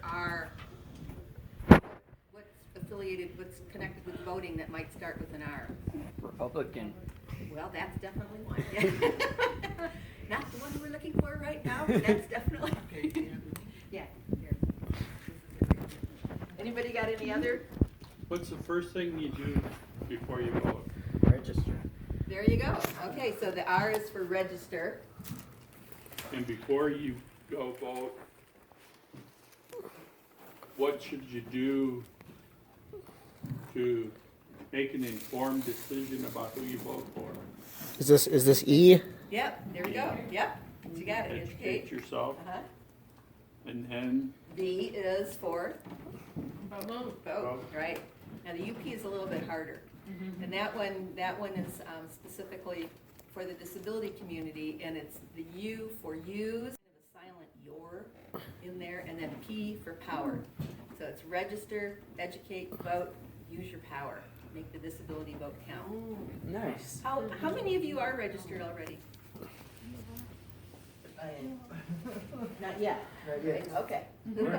are, what's affiliated, what's connected with voting that might start with an R? Republican. Well, that's definitely one. Not the one we're looking for right now, but that's definitely. Yeah. Here. Anybody got any other? What's the first thing you do before you vote? Register. There you go. Okay, so the R is for register. And before you go vote, what should you do to make an informed decision about who you vote for? Is this E? Yep, there we go. Yep, you got it. Educate yourself, Uh-huh. and then V is for Vote. vote, right? Now the UP is a little bit harder. And that one is specifically for the disability community, and it's the U for use, kind of a silent your in there, and then P for power. So it's register, educate, vote, use your power. Make the disability vote count. Nice. How many of you are registered already? Not yet. Right, okay. We're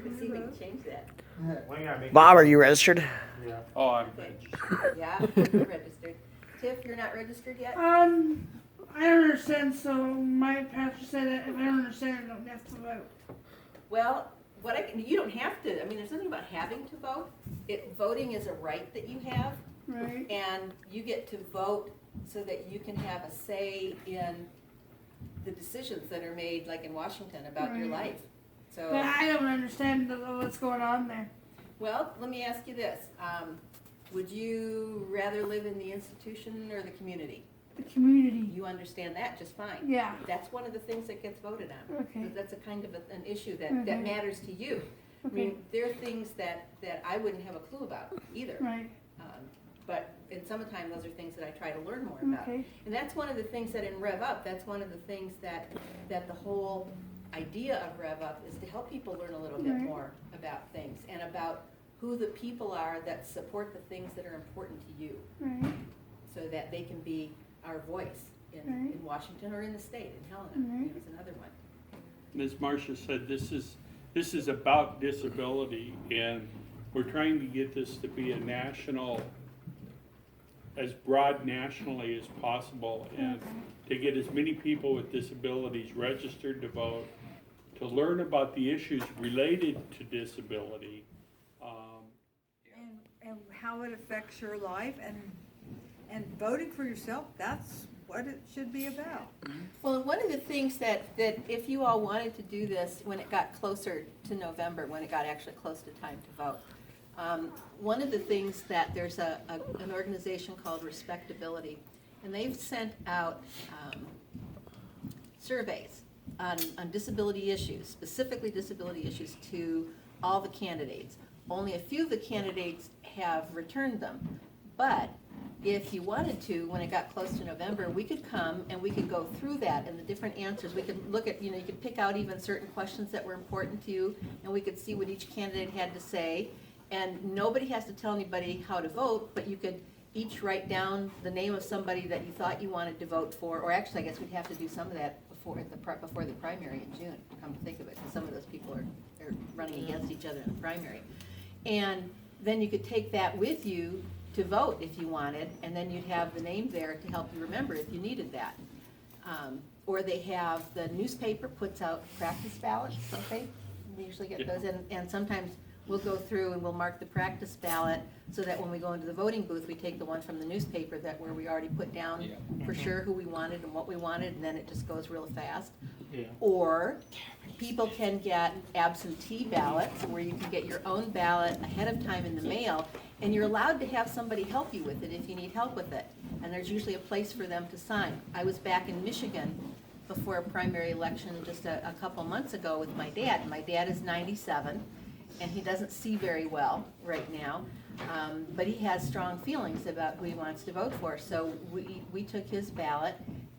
gonna see if we can change that. Bob, are you registered? oh, I'm Okay. registered. Yeah, you're registered. Tiff, you're not registered yet? I don't understand, so my pastor said that if I don't understand, I don't have to vote. Well, you don't have to, I mean, there's nothing about having to vote. Voting is a right that you have, Right. and you get to vote so that you can have a say in the decisions that are made, like in Washington, about your Right. life. So, But I don't understand what's going on there. well, let me ask you this. Would you rather live in the institution or the community? The community. You understand that just fine. Yeah. That's one of the things that gets voted on. Okay. That's a kind of an issue that Mhm. matters to you. I Okay. mean, there are things that I wouldn't have a clue about either. Right. But in summertime, those are things that I try to learn more about. Okay. And that's one of the things that in Rev Up, that's one of the things that the whole idea of Rev Up is to help people learn a little bit Right. more about things and about who the people are that support the things that are important to you, Right. so that they can be our voice in Right. Washington or in the state, in Helena. Right. Is another one. As Marcia said, this is about disability, and we're trying to get this to be a national, as broad nationally as possible, and to get as many people with disabilities registered to vote, to learn about the issues related to disability. And how it affects your life, and voting for yourself, that's what it should be about. Well, one of the things that if you all wanted to do this when it got closer to November, when it got actually close to time to vote, one of the things that there's an organization called Respectability, and they've sent out surveys on disability issues, specifically disability issues, to all the candidates. Only a few of the candidates have returned them, but if you wanted to, when it got close to November, we could come and we could go through that and the different answers. We could look at, you could pick out even certain questions that were important to you, and we could see what each candidate had to say. And nobody has to tell anybody how to vote, but you could each write down the name of somebody that you thought you wanted to vote for, or actually, I guess we'd have to do some of that before the primary in June, come to think of it, because some of those people are running against each other in the primary. And then you could take that with you to vote if you wanted, and then you'd have the name there to help you remember if you needed that. Or they have, the newspaper puts out practice ballots, don't they? We usually get those, and sometimes we'll go through and we'll mark the practice ballot so that when we go into the voting booth, we take the one from the newspaper where we already put down for sure who we wanted and what we wanted, and then it just goes real fast. Yeah. Or people can get absentee ballots where you can get your own ballot ahead of time in the mail, and you're allowed to have somebody help you with it if you need help with it. And there's usually a place for them to sign. I was back in Michigan before a primary election just a couple months ago with my dad. My dad is 97, and he doesn't see very well right now, but he has strong feelings about who he wants to vote for. So we took his ballot,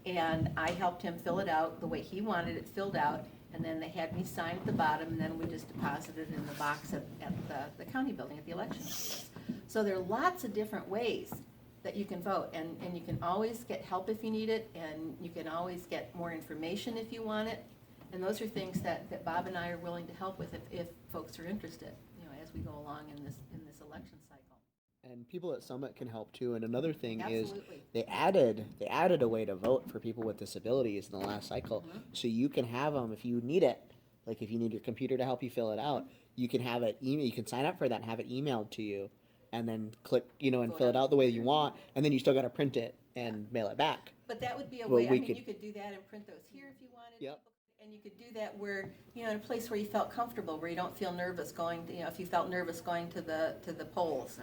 and I helped him fill it out the way he wanted it filled out, and then they had me sign at the bottom, and then we just deposited it in the box at the county building at the election office. So there are lots of different ways that you can vote, and you can always get help if you need it, and you can always get more information if you want it. And those are things that Bob and I are willing to help with if folks are interested, you know, as we go along in this election cycle. And people at Summit can help too. And another thing is Absolutely. they added a way to vote for people with disabilities in the last cycle, so you can have them if you need it. Like if you need your computer to help you fill it out, you can have it email. You can sign up for that and have it emailed to you, and then click, you know, and Vote fill it on out the way you want, and then you still got to print it and mail it back. But that would be a Well, way, I we mean, could- you could do that and print those here if you wanted. Yep. And you could do that where, you know, in a place where you felt comfortable, where you don't feel nervous going, you know, if you felt nervous going to the polls,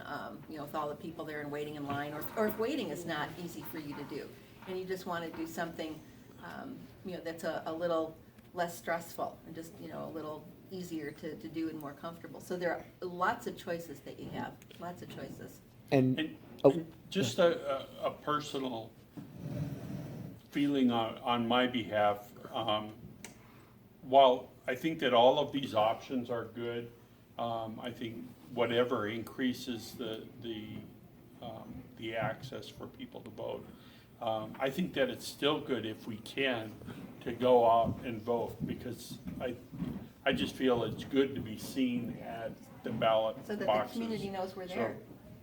you know, with all the people there and waiting in line, or if waiting is not easy for you to do, and you just want to do something, you know, that's a little less stressful, and just, you know, a little easier to do and more comfortable. So there are lots of choices that you have, lots of choices. And And oh, just a personal feeling on my behalf, while I think that all of these options are good, I think whatever increases the access for people to vote, I think that it's still good if we can to go out and vote, because I just feel it's good to be seen at the ballot So that the boxes. community knows we're So, there.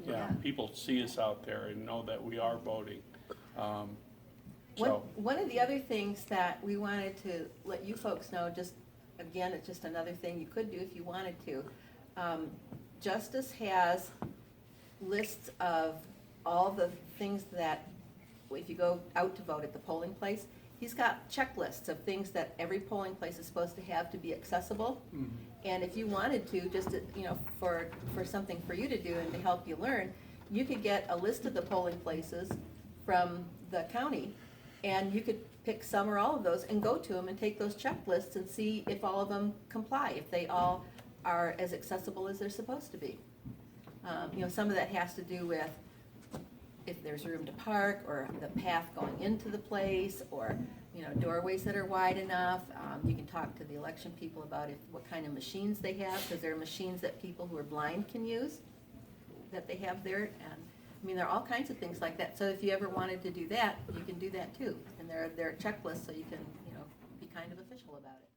yeah, people see us out there and know that we are voting. One of the other things that we wanted to let you folks know, just, again, it's just another thing you could do if you wanted to. Justice has lists of all the things that, if you go out to vote at the polling place, he's got checklists of things that every polling place is supposed to have to be accessible. And if you wanted to, just, you know, for something for you to do and to help you learn, you could get a list of the polling places from the county, and you could pick some or all of those and go to them and take those checklists and see if all of them comply, if they all are as accessible as they're supposed to be. You know, some of that has to do with if there's room to park, or the path going into the place, or, you know, doorways that are wide enough. You can talk to the election people about what kind of machines they have, because there are machines that people who are blind can use, that they have there. And I mean, there are all kinds of things like that. So if you ever wanted to do that, you can do that too. And there are checklists, so you can, you know, be kind of official about it.